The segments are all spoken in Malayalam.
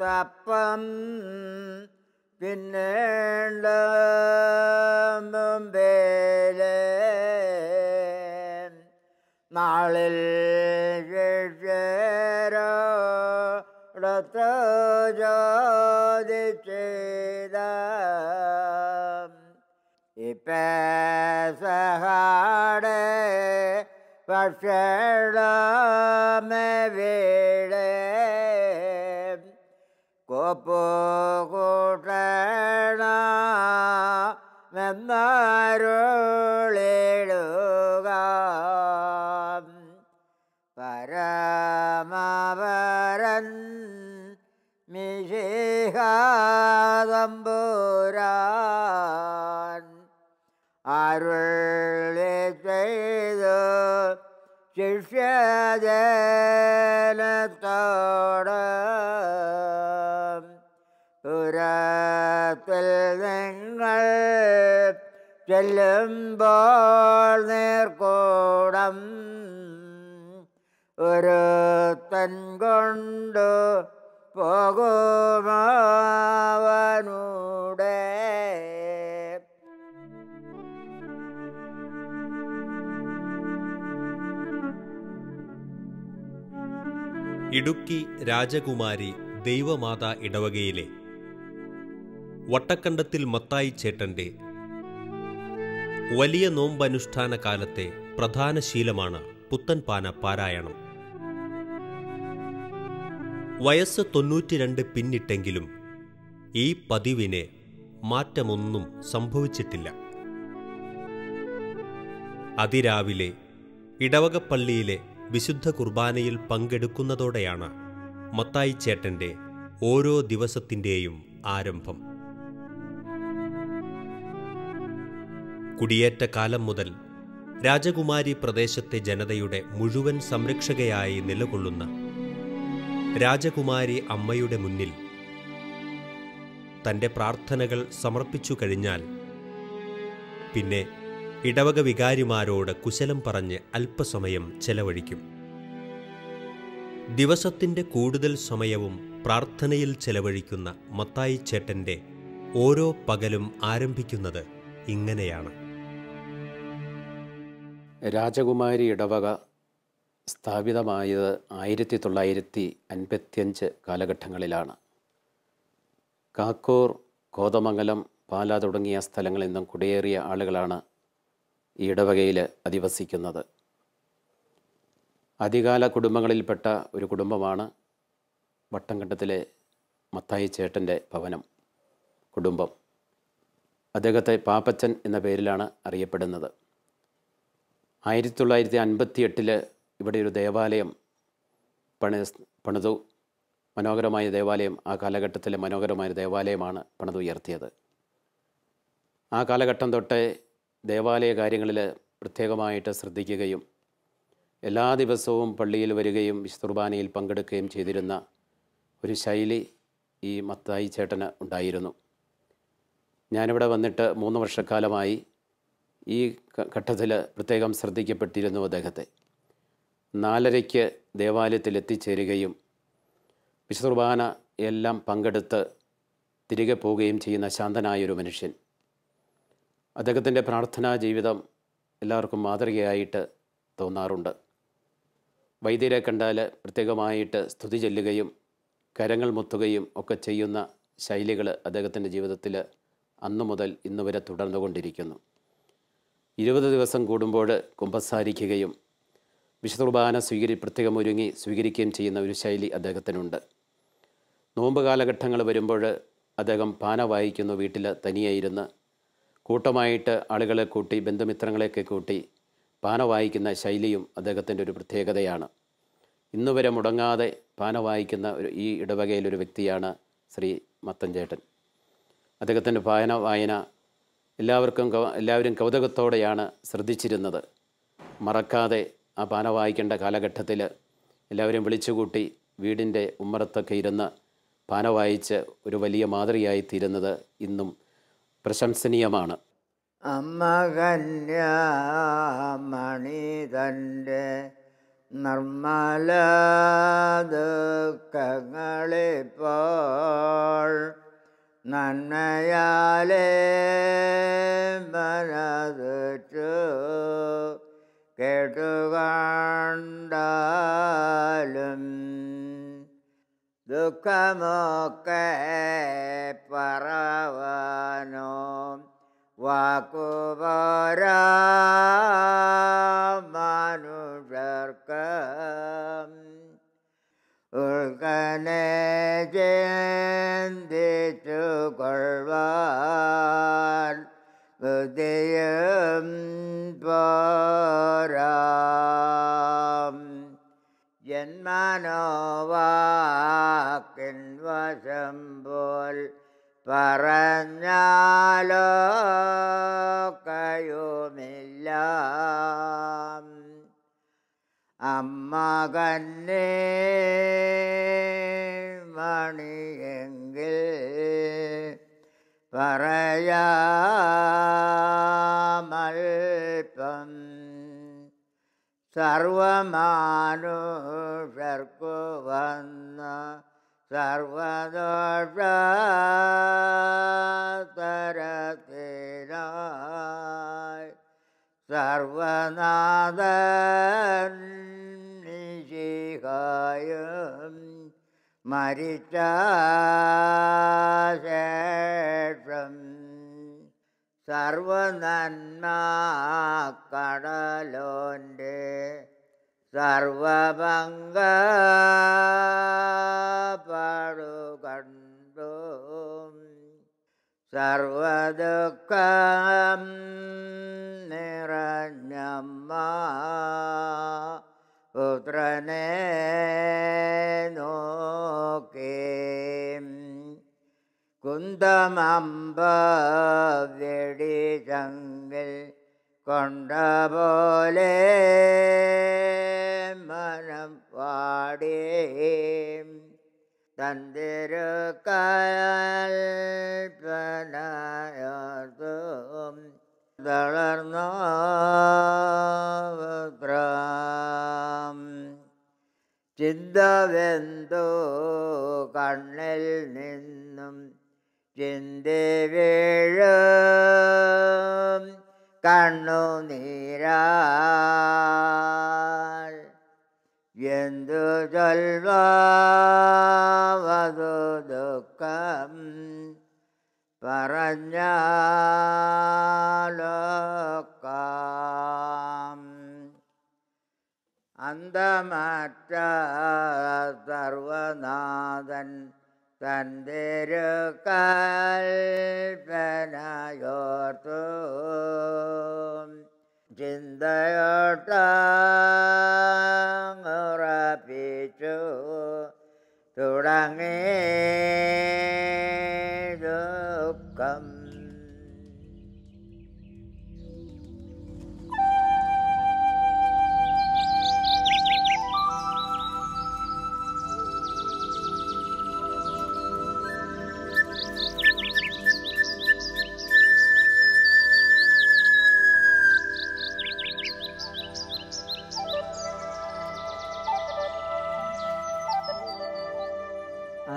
തപ്പം പിന്നേണ്ട മുമ്പേലെ നാളിൽ ശിഷ്യരോടൊത്ത് ചോദിച്ചത പെസഹാടെ ഭക്ഷണമേ വീടേ കോപ്പുകൂട്ടണമെന്നരുളിടുക പരമവരൻ മിശിഹാതമ്പുരാൻ അരുളി ചെയ്തു ശിഷ്യജനത്തോട് പുരത്തിൽ നിങ്ങൾ ചെല്ലുമ്പോൾ നീർക്കൂടം ഒരുത്തൻ കൊണ്ടു പോകുമവനൂടെ. ഇടുക്കി രാജകുമാരി ദൈവമാതാ ഇടവകയിലെ വട്ടക്കണ്ടത്തിൽ മത്തായി ചേട്ടന്റെ വലിയ നോമ്പനുഷ്ഠാന കാലത്തെ പ്രധാന ശീലമാണ് പുത്തൻപാന പാരായണം. വയസ്സ് 92 പിന്നിട്ടെങ്കിലും ഈ പതിവിന് മാറ്റമൊന്നും സംഭവിച്ചിട്ടില്ല. അതിരാവിലെ ഇടവകപ്പള്ളിയിലെ വിശുദ്ധ കുർബാനയിൽ പങ്കെടുക്കുന്നതോടെയാണ് മത്തായി ചേട്ടന്റെ ഓരോ ദിവസത്തിൻ്റെയും ആരംഭം. കുടിയേറ്റ കാലം മുതൽ രാജകുമാരി പ്രദേശത്തെ ജനതയുടെ മുഴുവൻ സംരക്ഷകയായി നിലകൊള്ളുന്ന രാജകുമാരി അമ്മയുടെ മുന്നിൽ തൻ്റെ പ്രാർത്ഥനകൾ സമർപ്പിച്ചു കഴിഞ്ഞാൽ പിന്നെ ഇടവക വികാരിമാരോട് കുശലം പറഞ്ഞ് അല്പസമയം ചെലവഴിക്കും. ദിവസത്തിൻ്റെ കൂടുതൽ സമയവും പ്രാർത്ഥനയിൽ ചെലവഴിക്കുന്ന മത്തായി ചേട്ടൻ്റെ ഓരോ പകലും ആരംഭിക്കുന്നത് ഇങ്ങനെയാണ്. രാജകുമാരി ഇടവക സ്ഥാപിതമായത് 1955 കാലഘട്ടങ്ങളിലാണ്. കാക്കൂർ, കോതമംഗലം, പാല തുടങ്ങിയ സ്ഥലങ്ങളിൽ നിന്നും കുടിയേറിയ ആളുകളാണ് ഈ ഇടവകയിൽ അധിവസിക്കുന്നത്. ആദ്യകാല കുടുംബങ്ങളിൽപ്പെട്ട ഒരു കുടുംബമാണ് വട്ടംകണ്ടത്തിലെ മത്തായി ചേട്ടൻ്റെ ഭവനം കുടുംബം. അദ്ദേഹത്തെ പാപ്പച്ചൻ എന്ന പേരിലാണ് അറിയപ്പെടുന്നത്. 1958 ഇവിടെ ഒരു ദേവാലയം പണിതു. മനോഹരമായ ദേവാലയം, ആ കാലഘട്ടത്തിലെ മനോഹരമായ ദേവാലയമാണ് പണിതുയർത്തിയത്. ആ കാലഘട്ടം തൊട്ടേ ദേവാലയ കാര്യങ്ങളിൽ പ്രത്യേകമായിട്ട് ശ്രദ്ധിക്കുകയും എല്ലാ ദിവസവും പള്ളിയിൽ വരികയും വിശുദ്ധ കുർബാനയിൽ പങ്കെടുക്കുകയും ചെയ്തിരുന്ന ഒരു ശൈലി ഈ മത്തായി ചേട്ടന് ഉണ്ടായിരുന്നു. ഞാനിവിടെ വന്നിട്ട് 3 വർഷക്കാലമായി ഈ ഘട്ടത്തിൽ പ്രത്യേകം ശ്രദ്ധിക്കപ്പെട്ടിരുന്നു. അദ്ദേഹത്തെ 4:30 ദേവാലയത്തിൽ എത്തിച്ചേരുകയും വിശുദ്ധ കുർബാന എല്ലാം പങ്കെടുത്ത് തിരികെ പോവുകയും ചെയ്യുന്ന ശാന്തനായൊരു മനുഷ്യൻ. അദ്ദേഹത്തിൻ്റെ പ്രാർത്ഥനാ ജീവിതം എല്ലാവർക്കും മാതൃകയായിട്ട് തോന്നാറുണ്ട്. വൈദ്യരെ കണ്ടാൽ പ്രത്യേകമായിട്ട് സ്തുതി ചൊല്ലുകയും കരങ്ങൾ മുത്തുകയും ഒക്കെ ചെയ്യുന്ന ശൈലികൾ അദ്ദേഹത്തിൻ്റെ ജീവിതത്തിൽ അന്നു മുതൽ ഇന്നു വരെ തുടർന്നുകൊണ്ടിരിക്കുന്നു. 20 ദിവസം കൂടുമ്പോൾ കുമ്പസാരിക്കുകയും വിശുദ്ധ കുർബാന പ്രത്യേകം ഒരുങ്ങി സ്വീകരിക്കുകയും ചെയ്യുന്ന ഒരു ശൈലി അദ്ദേഹത്തിനുണ്ട്. നോമ്പ് കാലഘട്ടങ്ങൾ വരുമ്പോൾ അദ്ദേഹം പാന വായിക്കുന്നു. വീട്ടിൽ തനിയായിരുന്ന് കൂട്ടമായിട്ട് ആളുകളെ കൂട്ടി, ബന്ധുമിത്രങ്ങളെയൊക്കെ കൂട്ടി പാന വായിക്കുന്ന ശൈലിയും അദ്ദേഹത്തിൻ്റെ ഒരു പ്രത്യേകതയാണ്. ഇന്നുവരെ മുടങ്ങാതെ പാന വായിക്കുന്ന ഈ ഇടവകയിലൊരു വ്യക്തിയാണ് ശ്രീ മത്തൻ ചേട്ടൻ. അദ്ദേഹത്തിൻ്റെ വായന എല്ലാവരും കൗതുകത്തോടെയാണ് ശ്രദ്ധിച്ചിരുന്നത്. മറക്കാതെ ആ പാന വായിക്കേണ്ട കാലഘട്ടത്തിൽ എല്ലാവരും വിളിച്ചുകൂട്ടി വീടിൻ്റെ ഉമ്മറത്തൊക്കെ ഇരുന്ന് പാന വായിച്ച് ഒരു വലിയ മാതൃകയായി തീരുന്നത് ഇന്നും പ്രശംസനീയമാണ്. അമ്മ കന്യാമണി തൻ്റെ നിർമ്മല ദുഃഖങ്ങളിപ്പോൾ നന്മയാലേ മനതുറ്റു കേട്ടുകണ്ടാലും ദുഃഖമൊക്കെ പറവാനോ വാക്കുപോരാ മനുഷ്യർക്ക് ഉൾക്കനെ ചിന്തിച്ചു കൊള്ളുവാൻ ബുദ്ധിയും പോരാ. ജന്മനോവാക്കിൻ വശം പോൽ പറഞ്ഞാലോ കയുമില്ല. അമ്മ കന്നേ മണിയെങ്കിൽ പറയാമൽപ്പം സർവമാനുഷർക്കു വന്ന സർവദോഷതരത്തിനായി സർവനാഥൻ നിശിഹായും മരിച്ച ശേഷം സർവനന്മ കടലോൻ്റെ സർവഭംഗ പാടുകണ്ടു സർവദുഃഖം നിറഞ്ഞമ്മ പുത്രനെ നോക്കി കുന്തമമ്പ വെടിചങ്കിൽ കൊണ്ട പോലെ മനം പാടി തന്തിരുക്കൽപ്പനയോർത്തും തളർന്നോ പുത്രം ചിന്തവെന്തോ കണ്ണിൽ നിന്നും ചിന്തി വീഴും കണ്ണുനീരാൽ എന്തു ചൊൽവാവതു ദുഃഖം പറഞ്ഞാലൊക്കാം. അന്തമറ്റ സർവനാഥൻ തന്തിരുക്കൽപ്പനയോർത്തു ചിന്തയോട്ടുറപ്പിച്ചു തുടങ്ങി ദുഃഖം.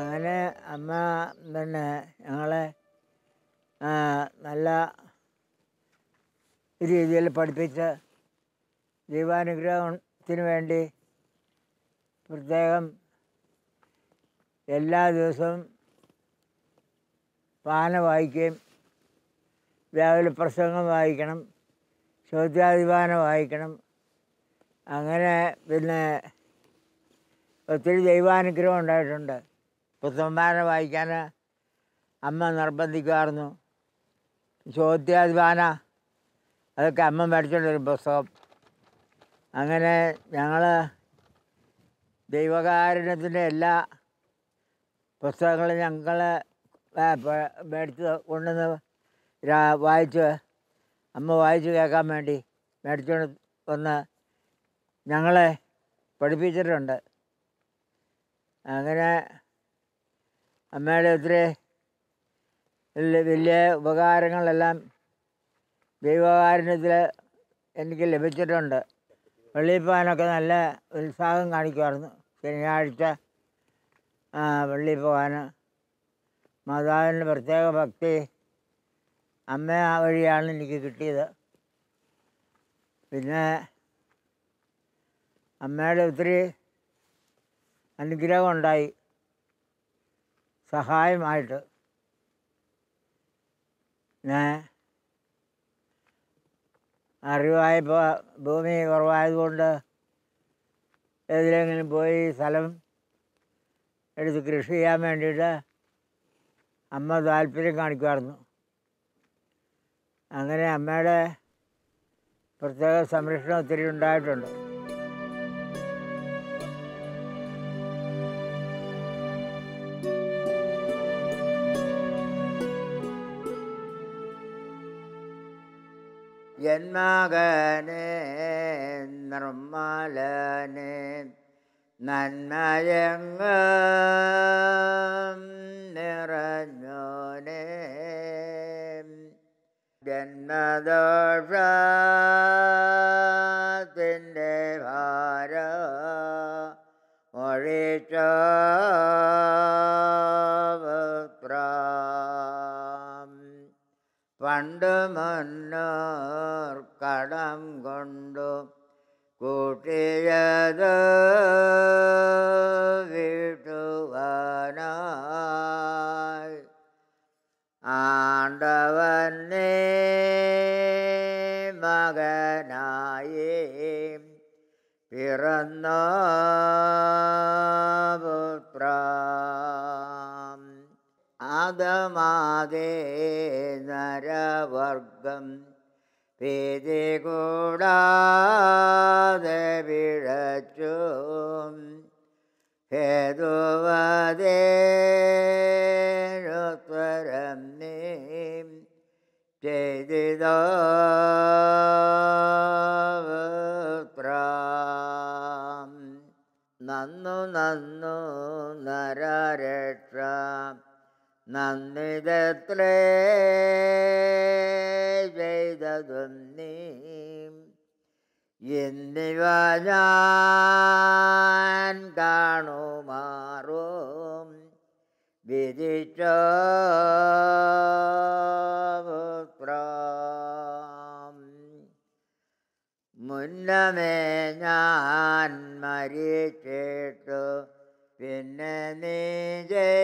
അങ്ങനെ അമ്മ പിന്നെ ഞങ്ങൾ നല്ല രീതിയിൽ പഠിപ്പിച്ച് ദൈവാനുഗ്രഹത്തിന് വേണ്ടി പ്രത്യേകം എല്ലാ ദിവസവും പാന വായിക്കുകയും രാവിലെ പ്രസംഗം വായിക്കണം, ചോദ്യാധിപാന വായിക്കണം. അങ്ങനെ പിന്നെ ഒത്തിരി ദൈവാനുഗ്രഹം ഉണ്ടായിട്ടുണ്ട്. പുസ്തകപാന വായിക്കാൻ അമ്മ നിർബന്ധിക്കുമായിരുന്നു. ചോദ്യാധിപാന അതൊക്കെ അമ്മ മേടിച്ചോണ്ടൊരു പുസ്തകം. അങ്ങനെ ഞങ്ങൾ ദൈവകാരുണ്യത്തിൻ്റെ എല്ലാ പുസ്തകങ്ങളും ഞങ്ങൾ മേടിച്ച് കൊണ്ടുവന്ന് വായിച്ച് അമ്മ വായിച്ച് കേൾക്കാൻ വേണ്ടി മേടിച്ചുകൊണ്ട് വന്ന് ഞങ്ങളെ പഠിപ്പിച്ചിട്ടുണ്ട്. അങ്ങനെ അമ്മയുടെ ഒത്തിരി വലിയ ഉപകാരങ്ങളെല്ലാം ദൈവകാരുണ്യത്തിൽ എനിക്ക് ലഭിച്ചിട്ടുണ്ട്. പള്ളിയിൽ പോകാനൊക്കെ നല്ല ഉത്സാഹം കാണിക്കുമായിരുന്നു. ശനിയാഴ്ച പള്ളിയിൽ പോകാൻ മാതാവിൻ്റെ പ്രത്യേക ഭക്തി അമ്മ വഴിയാണ് എനിക്ക് കിട്ടിയത്. പിന്നെ അമ്മയുടെ ഒത്തിരി അനുഗ്രഹം ഉണ്ടായി സഹായമായിട്ട്. ഞാൻ അറിവായപ്പോൾ ഭൂമി കുറവായതുകൊണ്ട് ഏതിലെങ്കിലും പോയി സ്ഥലം എടുത്ത് കൃഷി ചെയ്യാൻ വേണ്ടിയിട്ട് അമ്മ താല്പര്യം കാണിക്കുമായിരുന്നു. അങ്ങനെ അമ്മയുടെ പ്രത്യേക സംരക്ഷണം ഒത്തിരി ഉണ്ടായിട്ടുണ്ട്. ജന്മകനെ നിർമ്മലനെ നന്മയങ്ങം നിറഞ്ഞോനെ ജന്മദോഷത്തിൻ്റെ ഭാര ഒഴിച്ച പണ്ട് മുന്നോർ കടം കൊണ്ടു കൂട്ടിയത് വീട്ടുവാനായി ആണ്ടവനെ മകനായി പിറന്ന പുത്ര ആദമാദേ നരവർഗം ഭീതി കൂടാതെ പിഴച്ചു ഹേതുവതേരുത്തരം നീ ചെയ്തിതോ നന്നു നന്നു നരരക്ഷ നന്ദിതത്രേ ചെയ്തതും നീ എന്നിവ ഞാൻ കാണുമാറും വിധിച്ച മുന്നമേ ഞാൻ മരിച്ചിട്ടു പിന്നെ നീ ചെയ്തവയെങ്കിൽ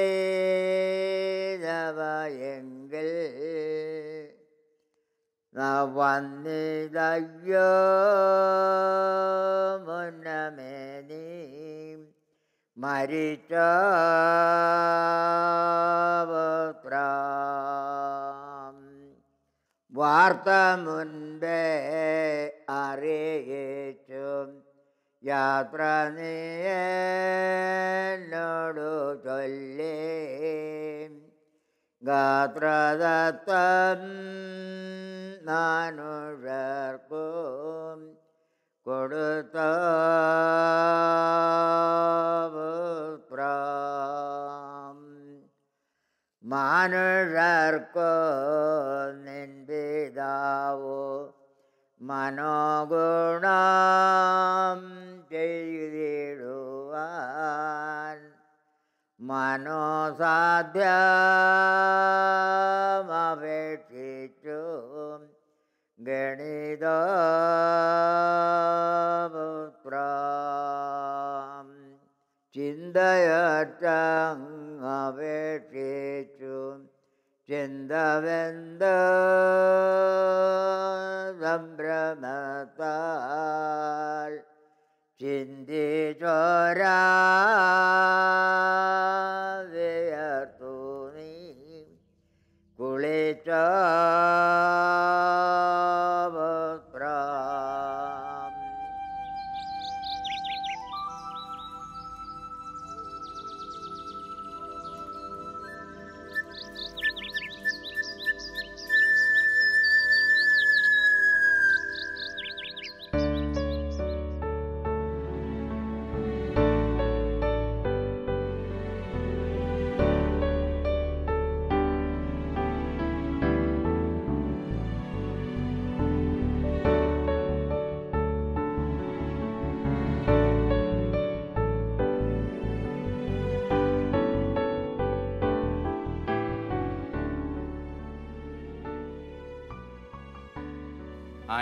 വന്നിതയ്യോ മുന്നമേ നീ മരിച്ച വാർത്ത മുൻപേ അറിയിച്ചു യാത്ര നീയോടു ചൊല്ലി ഗാത്രദത്തം നാനുഴർക്കും കൊടുത്ത മാനുഷർക്കോ നിൻ പിതാവോ മനോഗുണം ചെയ്തിടുവാൻ മനോസാധ്യമപേക്ഷിച്ചു ഗണിതപുത്രം ചിന്തയറ്റങ്ങപേക്ഷിച്ചു ചിന്തവെന്ത് സംഭ്രമത്താൽ ചിന്തിച്ചോരാവിയർത്തു നീ കുളിച്ച പുത്രം.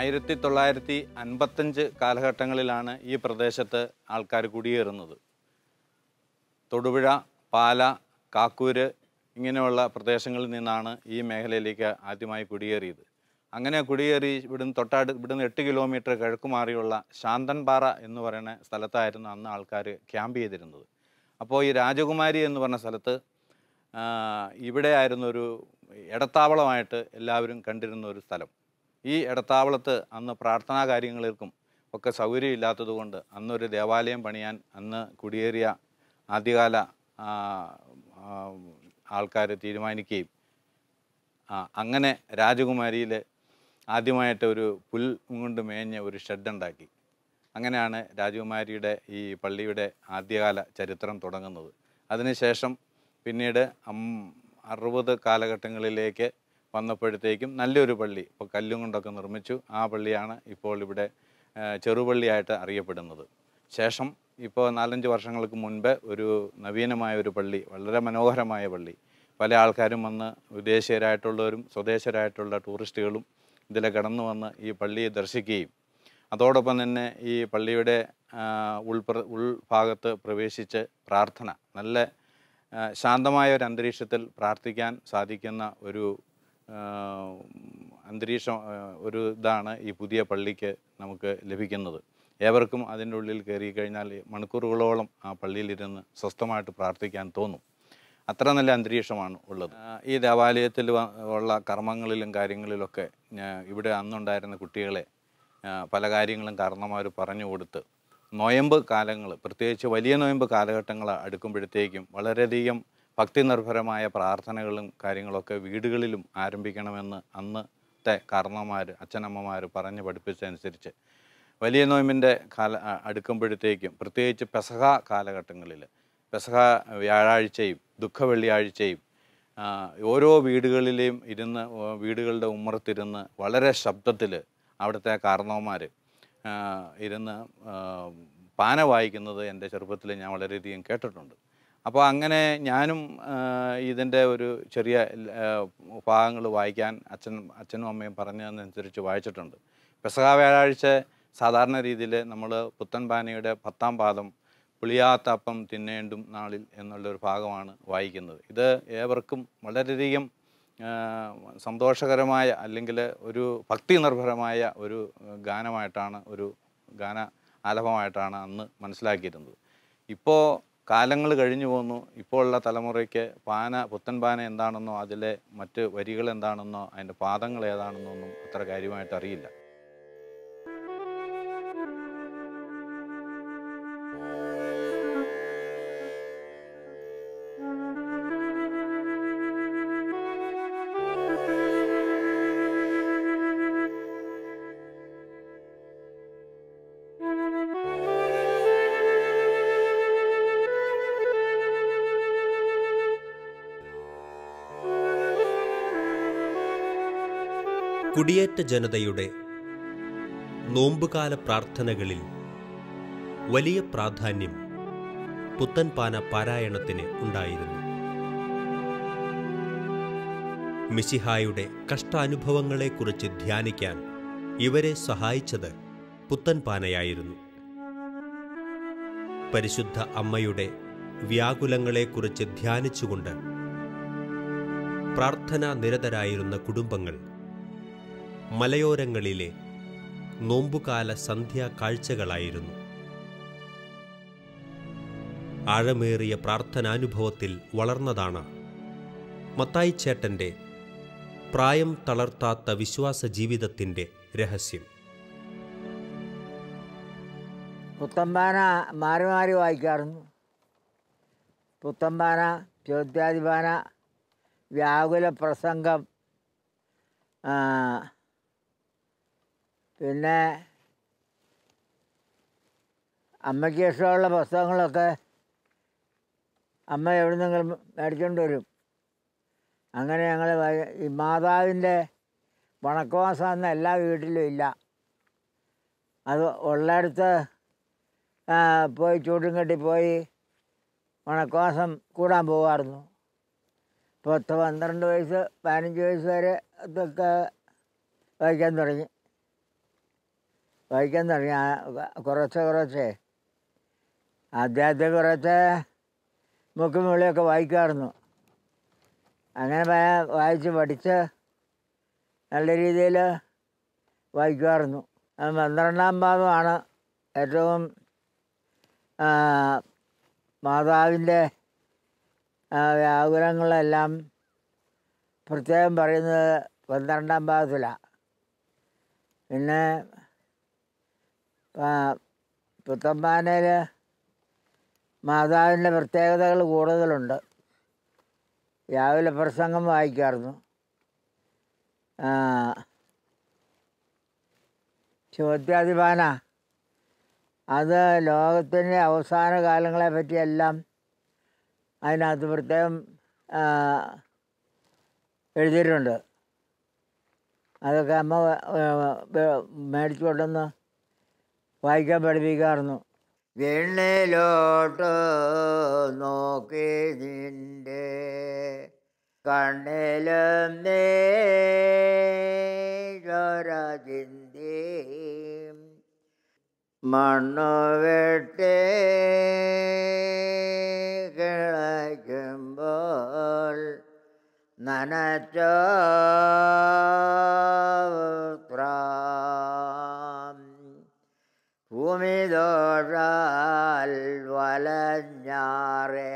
1955 കാലഘട്ടങ്ങളിലാണ് ഈ പ്രദേശത്ത് ആൾക്കാർ കുടിയേറുന്നത്. തൊടുപുഴ, പാല, കാക്കൂര് ഇങ്ങനെയുള്ള പ്രദേശങ്ങളിൽ നിന്നാണ് ഈ മേഖലയിലേക്ക് ആദ്യമായി കുടിയേറിയത്. അങ്ങനെ കുടിയേറി ഇവിടുന്ന് 8 കിലോമീറ്റർ കിഴക്ക് മാറിയുള്ള ശാന്തൻപാറ എന്ന് പറയുന്ന സ്ഥലത്തായിരുന്നു അന്ന് ആൾക്കാർ ക്യാമ്പ് ചെയ്തിരുന്നത്. അപ്പോൾ ഈ രാജകുമാരി എന്ന് പറഞ്ഞ സ്ഥലത്ത് ഇവിടെ ആയിരുന്നു ഒരു ഇടത്താവളമായിട്ട് എല്ലാവരും കണ്ടിരുന്ന ഒരു സ്ഥലം. ഈ ഇടത്താവളത്ത് അന്ന് പ്രാർത്ഥനാ കാര്യങ്ങൾക്കും ഒക്കെ സൗകര്യമില്ലാത്തത് കൊണ്ട് അന്നൊരു ദേവാലയം പണിയാൻ അന്ന് കുടിയേറിയ ആദ്യകാല ആൾക്കാർ തീരുമാനിക്കുകയും അങ്ങനെ രാജകുമാരിയിൽ ആദ്യമായിട്ട് ഒരു പുൽ കൊണ്ട് മേഞ്ഞ ഒരു ഷെഡുണ്ടാക്കി. അങ്ങനെയാണ് രാജകുമാരിയുടെ ഈ പള്ളിയുടെ ആദ്യകാല ചരിത്രം തുടങ്ങുന്നത്. അതിനുശേഷം പിന്നീട് 60 കാലഘട്ടങ്ങളിലേക്ക് വന്നപ്പോഴത്തേക്കും നല്ലൊരു പള്ളി ഇപ്പോൾ കല്ലും കൊണ്ടൊക്കെ നിർമ്മിച്ചു. ആ പള്ളിയാണ് ഇപ്പോൾ ഇവിടെ ചെറുപള്ളിയായിട്ട് അറിയപ്പെടുന്നത്. ശേഷം ഇപ്പോൾ 4-5 വർഷങ്ങൾക്ക് മുൻപ് ഒരു നവീനമായ ഒരു പള്ളി, വളരെ മനോഹരമായ പള്ളി, പല ആൾക്കാരും വന്ന് വിദേശീയരായിട്ടുള്ളവരും സ്വദേശരായിട്ടുള്ള ടൂറിസ്റ്റുകളും ഇതിൽ കടന്നു വന്ന് ഈ പള്ളിയെ ദർശിക്കുകയും അതോടൊപ്പം തന്നെ ഈ പള്ളിയുടെ ഉൾഭാഗത്ത് പ്രവേശിച്ച് പ്രാർത്ഥന, നല്ല ശാന്തമായ ഒരു അന്തരീക്ഷത്തിൽ പ്രാർത്ഥിക്കാൻ സാധിക്കുന്ന ഒരു അന്തരീക്ഷം, ഒരു ഇതാണ് ഈ പുതിയ പള്ളിക്ക് നമുക്ക് ലഭിക്കുന്നത്. ഏവർക്കും അതിൻ്റെ ഉള്ളിൽ കയറി കഴിഞ്ഞാൽ മണിക്കൂറുകളോളം ആ പള്ളിയിലിരുന്ന് സ്വസ്ഥമായിട്ട് പ്രാർത്ഥിക്കാൻ തോന്നും. അത്ര നല്ല അന്തരീക്ഷമാണ് ഉള്ളത്. ഈ ദേവാലയത്തിൽ ഉള്ള കർമ്മങ്ങളിലും കാര്യങ്ങളിലൊക്കെ ഇവിടെ അന്നുണ്ടായിരുന്ന കുട്ടികളെ പല കാര്യങ്ങളും കാരണന്മാർ പറഞ്ഞു കൊടുത്ത് നൊയമ്പ് കാലങ്ങൾ, പ്രത്യേകിച്ച് വലിയ നൊയമ്പ് കാലഘട്ടങ്ങൾ അടുക്കുമ്പോഴത്തേക്കും വളരെയധികം ഭക്തി നിർഭരമായ പ്രാർത്ഥനകളും കാര്യങ്ങളൊക്കെ വീടുകളിലും ആരംഭിക്കണമെന്ന് അന്നത്തെ കാരണന്മാർ, അച്ഛനമ്മമാർ പറഞ്ഞ് പഠിപ്പിച്ചതനുസരിച്ച് വലിയ നോയമ്പിൻ്റെ അടുക്കുമ്പോഴത്തേക്കും പ്രത്യേകിച്ച് പെസഹ കാലഘട്ടങ്ങളിൽ, പെസഹ വ്യാഴാഴ്ചയും ദുഃഖ വെള്ളിയാഴ്ചയും ഓരോ വീടുകളിലെയും ഇരുന്ന് വീടുകളുടെ ഉമ്മറത്തിരുന്ന് വളരെ ശബ്ദത്തിൽ അവിടുത്തെ കാരണവന്മാർ ഇരുന്ന് പാന വായിക്കുന്നത് എൻ്റെ ചെറുപ്പത്തിൽ ഞാൻ വളരെയധികം കേട്ടിട്ടുണ്ട്. അപ്പോൾ അങ്ങനെ ഞാനും ഇതിൻ്റെ ഒരു ചെറിയ ഭാഗങ്ങൾ വായിക്കാൻ അച്ഛനും അമ്മയും പറഞ്ഞതനുസരിച്ച് വായിച്ചിട്ടുണ്ട്. പെസഹ വ്യാഴാഴ്ച സാധാരണ രീതിയിൽ നമ്മൾ പുത്തൻ പാനയുടെ 10-ാം പാദം പുളിയാത്ത അപ്പം തിന്നേണ്ടും നാളിൽ എന്നുള്ളൊരു ഭാഗമാണ് വായിക്കുന്നത്. ഇത് ഏവർക്കും വളരെയധികം സന്തോഷകരമായ അല്ലെങ്കിൽ ഒരു ഭക്തി നിർഭരമായ ഒരു ഗാനമായിട്ടാണ്, ഒരു ഗാന ആലപമായിട്ടാണ് അന്ന് മനസ്സിലാക്കിയിരുന്നത്. ഇപ്പോൾ കാലങ്ങൾ കഴിഞ്ഞു പോന്നു. ഇപ്പോൾ ഉള്ള തലമുറയ്ക്ക് പുത്തൻ പാന എന്താണെന്നോ അതിലെ മറ്റ് വരികൾ എന്താണെന്നോ അതിൻ്റെ പാദങ്ങൾ ഏതാണെന്നോ ഒന്നും അത്ര കാര്യമായിട്ട് അറിയില്ല. കുടിയേറ്റ ജനതയുടെ നോമ്പുകാല പ്രാർത്ഥനകളിൽ വലിയ പ്രാധാന്യം, 4 പുത്തൻപാന പാരായണത്തിന് ഉണ്ടായിരുന്നു. മിശിഹായുടെ കഷ്ടാനുഭവങ്ങളെക്കുറിച്ച് ധ്യാനിക്കാൻ ഇവരെ സഹായിച്ചത് പുത്തൻപാനയായിരുന്നു. പരിശുദ്ധ അമ്മയുടെ വ്യാകുലങ്ങളെക്കുറിച്ച് ധ്യാനിച്ചുകൊണ്ട് പ്രാർത്ഥനാ നിരതരായിരുന്ന കുടുംബങ്ങൾ മലയോരങ്ങളിലെ നോമ്പുകാല സന്ധ്യാ കാഴ്ചകളായിരുന്നു. ആഴമേറിയ പ്രാർത്ഥനാനുഭവത്തിൽ വളർന്നതാണ് മത്തായിച്ചേട്ടൻ്റെ പ്രായം തളർത്താത്ത വിശ്വാസ ജീവിതത്തിൻ്റെ രഹസ്യം. പുത്തൻപാന മാറി മാറി വായിക്കാറുണ്ട്. പുത്തൻപാന, ചോദ്യാധിപാന, വ്യാകുല പ്രസംഗം, പിന്നെ അമ്മയ്ക്ക് ഇഷ്ടമുള്ള പുസ്തകങ്ങളൊക്കെ അമ്മ എവിടെ നിന്നെങ്കിലും മേടിച്ചുകൊണ്ട് വരും. അങ്ങനെ ഞങ്ങൾ ഈ മാതാവിൻ്റെ വണക്കമാസം എന്ന എല്ലാ വീട്ടിലും ഇല്ല. അത് ഉള്ളിടത്ത് പോയി ചൂടും കെട്ടി പോയി വണക്കമാസം കൂടാൻ പോകാമായിരുന്നു. 10-12 വയസ്സ് 15 വയസ്സ് വരെ അതൊക്കെ വായിക്കാൻ തുടങ്ങി. കുറച്ചേ ആദ്യത്തെ കുറച്ച് മുക്കും വിളിയൊക്കെ വായിക്കാമായിരുന്നു. അങ്ങനെ വായിച്ച് പഠിച്ച് നല്ല രീതിയിൽ വായിക്കുമായിരുന്നു. 12-ാം പാദമാണ് ഏറ്റവും മാതാവിൻ്റെ വ്യാകുലങ്ങളെല്ലാം പ്രത്യേകം പറയുന്നത് 12-ാം പാദത്തിലാണ്. പിന്നെ പുത്തൻപാനയിൽ മാതാവിൻ്റെ പ്രത്യേകതകൾ കൂടുതലുണ്ട്. രാവിലെ പ്രസംഗം വായിക്കാമായിരുന്നു. ചോദ്യാധിപാന അത് ലോകത്തിൻ്റെ അവസാന കാലങ്ങളെ പറ്റിയെല്ലാം അതിനകത്ത് പ്രത്യേകം എഴുതിയിട്ടുണ്ട്. അതൊക്കെ അമ്മ മേടിച്ചു കൊണ്ടുവന്ന് വായിക്കാൻ പഠിപ്പിക്കാമായിരുന്നു. വിണ്ണിലോട്ട് നോക്കി നിന്റെ കണ്ണിലും നീരചിന്തി മണ്ണു വെട്ടി കിളയ്ക്കുമ്പോൾ നനച്ച ഭൂമി ദോഷാൽ വലഞ്ഞാറേ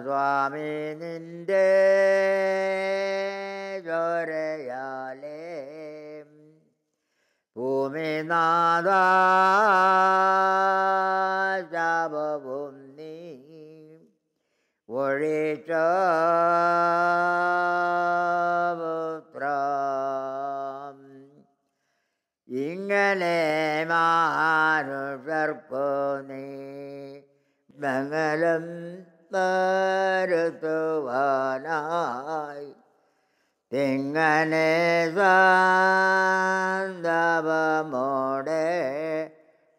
സ്വാമി നിന്റെ ചോരയാലേ ഭൂമിനാഥ ശാപവും നീ ഒഴിച്ച ഇങ്ങനെ മാനുഷർക്കു നീ മംഗളം വരുത്തുവാനായി തിങ്ങനെ സാന്താപമോടെ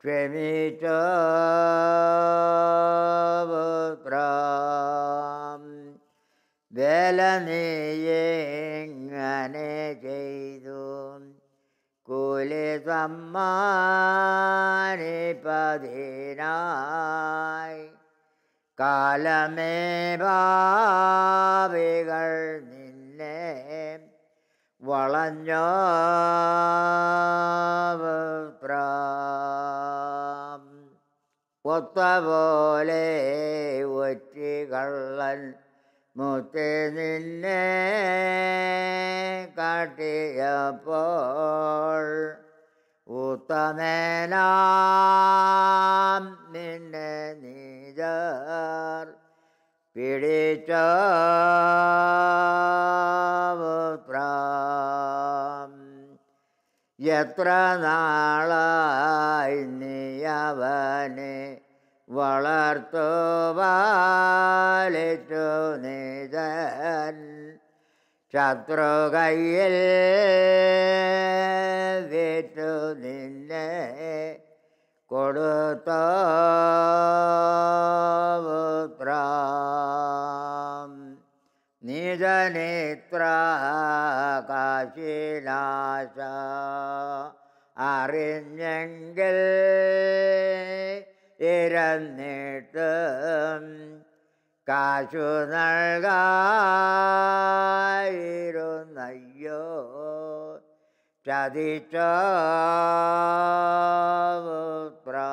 ക്ഷമിച്ച വേല നീയെങ്ങനെ ചെയ്തു കൂലി സമ്മാനിപ്പതിനായി കാലമേ ഭാവികൾ നിന്നെ വളഞ്ഞോ ഒത്ത പോലെ ഒറ്റികള്ളൻ മുത്തി നിന്നെ കാട്ടിയപ്പോൾ ഉത്തമേനാം നിന്നെ നീജർ പിടിച്ച എത്ര നാളായി നീ അവനെ വളർത്തു പാലിച്ചു നിജൻ ശത്രു കയ്യിൽ വിറ്റു നിന്നെ കൊടുത്ത പുത്രം നിജനിത്ര കാശിനാശ അറിഞ്ഞെങ്കിൽ ഇരന്നിട്ടും കാശു നൽകായിരുന്നയ്യോ ചതിച്ച പുത്രം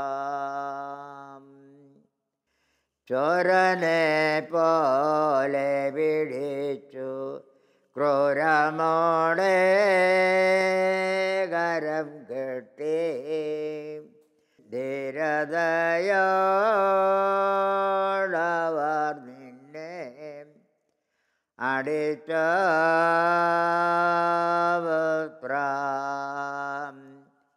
ചോരനെ പോലെ പിടിച്ചു ക്രൂരമോടെ കരം കെട്ടി ധീരതയോടവർ നിന്നെ അടിച്ച പുത്രം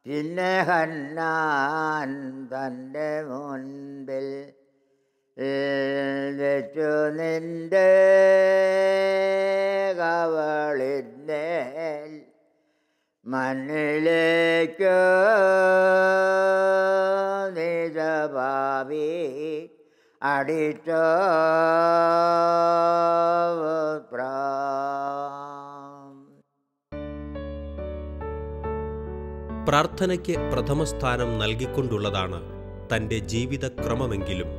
പിന്നെ ഹന്നാൻ തൻ്റെ മുൻപിൽ വെച്ചു നിന്റെ കവളിന്മേൽ മണ്ണിലേക്ക് നിജഭാവി അടിച്ച പുത്രം. പ്രാർത്ഥനയ്ക്ക് പ്രഥമസ്ഥാനം നൽകിക്കൊണ്ടുള്ളതാണ് തൻ്റെ ജീവിതക്രമമെങ്കിലും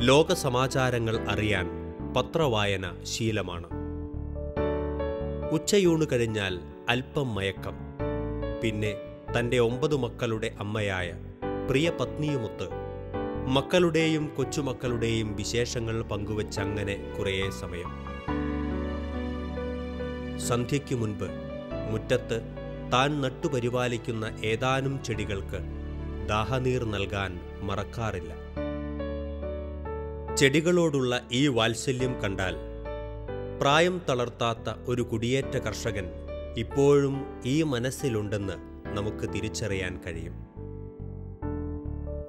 ലോകസമാചാരങ്ങൾ അറിയാൻ പത്രവായന ശീലമാണ്. ഉച്ചയൂണ് കഴിഞ്ഞാൽ അല്പം മയക്കം. പിന്നെ തൻ്റെ 9 മക്കളുടെ അമ്മയായ പ്രിയ പത്നിയുമൊത്ത് മക്കളുടെയും കൊച്ചുമക്കളുടെയും വിശേഷങ്ങൾ പങ്കുവച്ചങ്ങനെ കുറേ സമയം. സന്ധ്യയ്ക്കു മുൻപ് മുറ്റത്ത് താൻ നട്ടുപരിപാലിക്കുന്ന ഏതാനും ചെടികൾക്ക് ദാഹനീർ നൽകാൻ മറക്കാറില്ല. ചെടികളോടുള്ള ഈ വാത്സല്യം കണ്ടാൽ പ്രായം തളർത്താത്ത ഒരു കുടിയേറ്റ കർഷകൻ ഇപ്പോഴും ഈ മനസ്സിലുണ്ടെന്ന് നമുക്ക് തിരിച്ചറിയാൻ കഴിയും.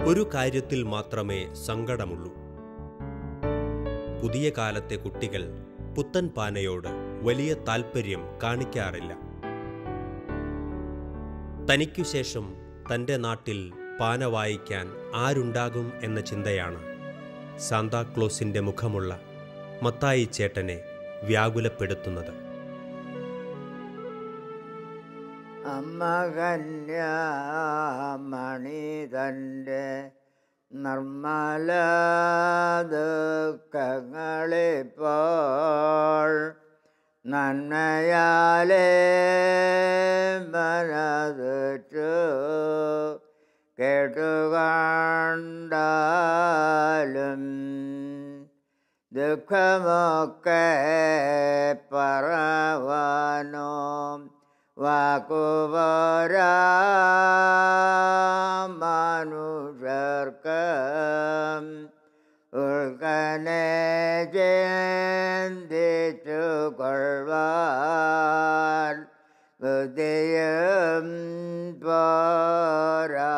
ഒരു കാര്യത്തിൽ മാത്രമേ സങ്കടമുള്ളൂ. പുതിയ കാലത്തെ കുട്ടികൾ പുത്തൻ പാനയോട് വലിയ താൽപ്പര്യം കാണിക്കാറില്ല. തനിക്കു ശേഷം തൻ്റെ നാട്ടിൽ പാന വായിക്കാൻ ആരുണ്ടാകും എന്ന ചിന്തയാണ് സാന്താക്ലോസിൻ്റെ മുഖമുള്ള മത്തായി ചേട്ടനെ വ്യാകുലപ്പെടുത്തുന്നത്. അമ്മ കന്യാമണി തൻ്റെ നിർമ്മല ദുഃഖങ്ങളിപ്പോൾ നന്മയാലേ മനതുറ്റു കേട്ടുകണ്ടാലും ദുഃഖമൊക്കെ പറവാനോ വാക്കുപോരാ മനുഷ്യർക്ക് ഉൾക്കനെ ചിന്തിച്ചു കൊള്ളുവാൻ ബുദ്ധിയും പോരാ.